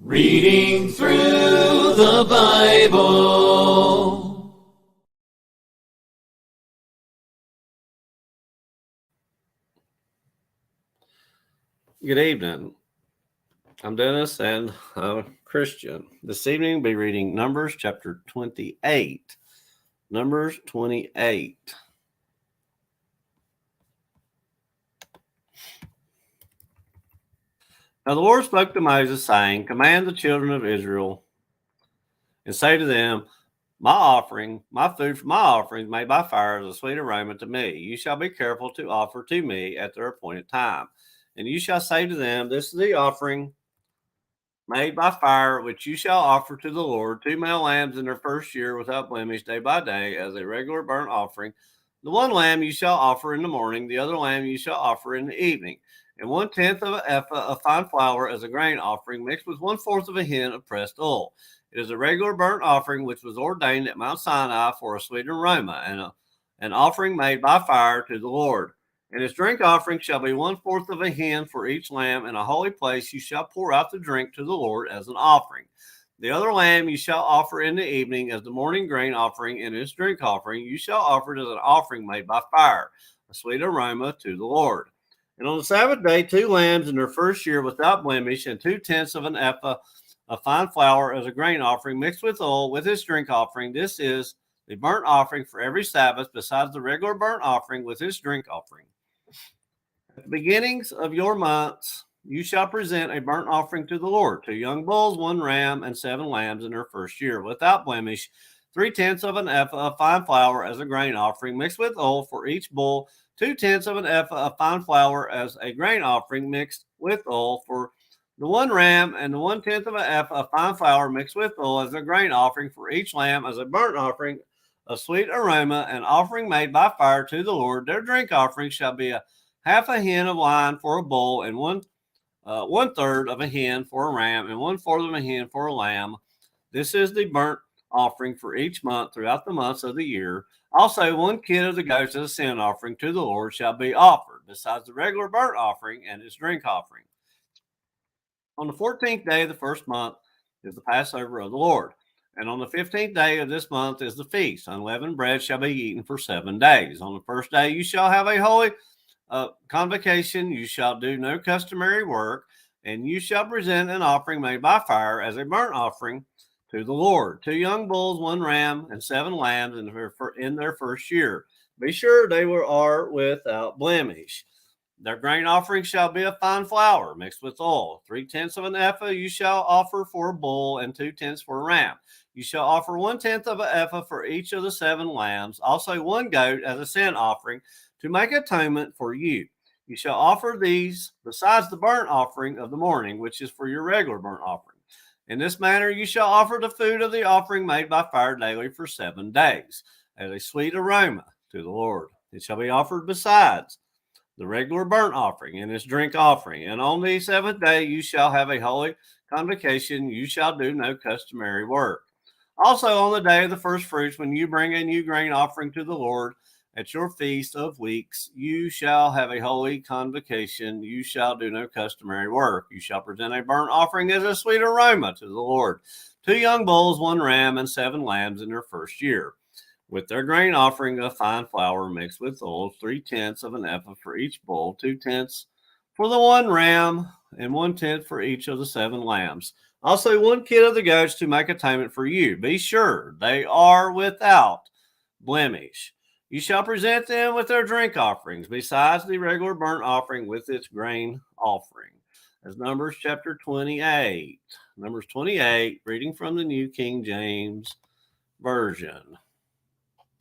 Reading through the Bible. Good evening. I'm Dennis and I'm a Christian. This evening we'll be reading Numbers chapter 28. Numbers 28. Now the Lord spoke to Moses, saying, Command the children of Israel and say to them, my food for my offerings made by fire is a sweet aroma to me. You shall be careful to offer to me at their appointed time. And you shall say to them, This is the offering made by fire, which you shall offer to the Lord, 2 male lambs in their first year without blemish, day by day, as a regular burnt offering. The one lamb you shall offer in the morning, the other lamb you shall offer in the evening, and 1/10 of an ephah of fine flour as a grain offering, mixed with 1/4 of a hin of pressed oil. It is a regular burnt offering which was ordained at Mount Sinai for a sweet aroma, and an offering made by fire to the Lord. And his drink offering shall be 1/4 of a hin for each lamb. In a holy place you shall pour out the drink to the Lord as an offering. The other lamb you shall offer in the evening as the morning grain offering, and his drink offering you shall offer it as an offering made by fire, a sweet aroma to the Lord. And on the Sabbath day, 2 lambs in their first year without blemish, and 2/10 of an ephah of fine flour as a grain offering, mixed with oil, with his drink offering. This is the burnt offering for every Sabbath, besides the regular burnt offering with his drink offering. At the beginnings of your months, you shall present a burnt offering to the Lord: 2 young bulls, 1 ram, and 7 lambs in their first year, without blemish, 3/10 of an ephah of fine flour as a grain offering, mixed with oil for each bull, 2/10 of an ephah of fine flour as a grain offering, mixed with oil for the 1 ram, and the 1/10 of an ephah of fine flour mixed with oil as a grain offering for each lamb, as a burnt offering, a sweet aroma, an offering made by fire to the Lord. Their drink offering shall be a half a hin of wine for a bull, and 1/3 of a hin for a ram, and 1/4 of a hin for a lamb. This is the burnt offering for each month throughout the months of the year. Also, 1 kid of the goats as a sin offering to the Lord shall be offered, besides the regular burnt offering and its drink offering. On the 14th day of the first month is the Passover of the Lord. And on the 15th day of this month is the feast. Unleavened bread shall be eaten for 7 days. On the first day you shall have a holy convocation. You shall do no customary work, and you shall present an offering made by fire as a burnt offering to the Lord: 2 young bulls, 1 ram, and 7 lambs in their first year. Be sure they are without blemish. Their grain offering shall be of fine flour mixed with oil. 3/10 of an ephah you shall offer for a bull, and 2/10 for a ram. You shall offer 1/10 of an ephah for each of the 7 lambs, also 1 goat as a sin offering to make atonement for you. You shall offer these besides the burnt offering of the morning, which is for your regular burnt offering. In this manner you shall offer the food of the offering made by fire daily for 7 days, as a sweet aroma to the Lord. It shall be offered besides the regular burnt offering and its drink offering. And on the 7th day you shall have a holy convocation. You shall do no customary work. Also on the day of the first fruits, when you bring a new grain offering to the Lord at your feast of weeks, you shall have a holy convocation. You shall do no customary work. You shall present a burnt offering as a sweet aroma to the Lord: 2 young bulls, 1 ram, and 7 lambs in their first year, with their grain offering of fine flour mixed with oil, 3/10 of an ephah for each bull, 2/10 for the 1 ram, and 1/10 for each of the 7 lambs. Also 1 kid of the goats to make atonement for you. Be sure they are without blemish. You shall present them with their drink offerings, besides the regular burnt offering with its grain offering. As Numbers chapter 28. Numbers 28, reading from the New King James Version.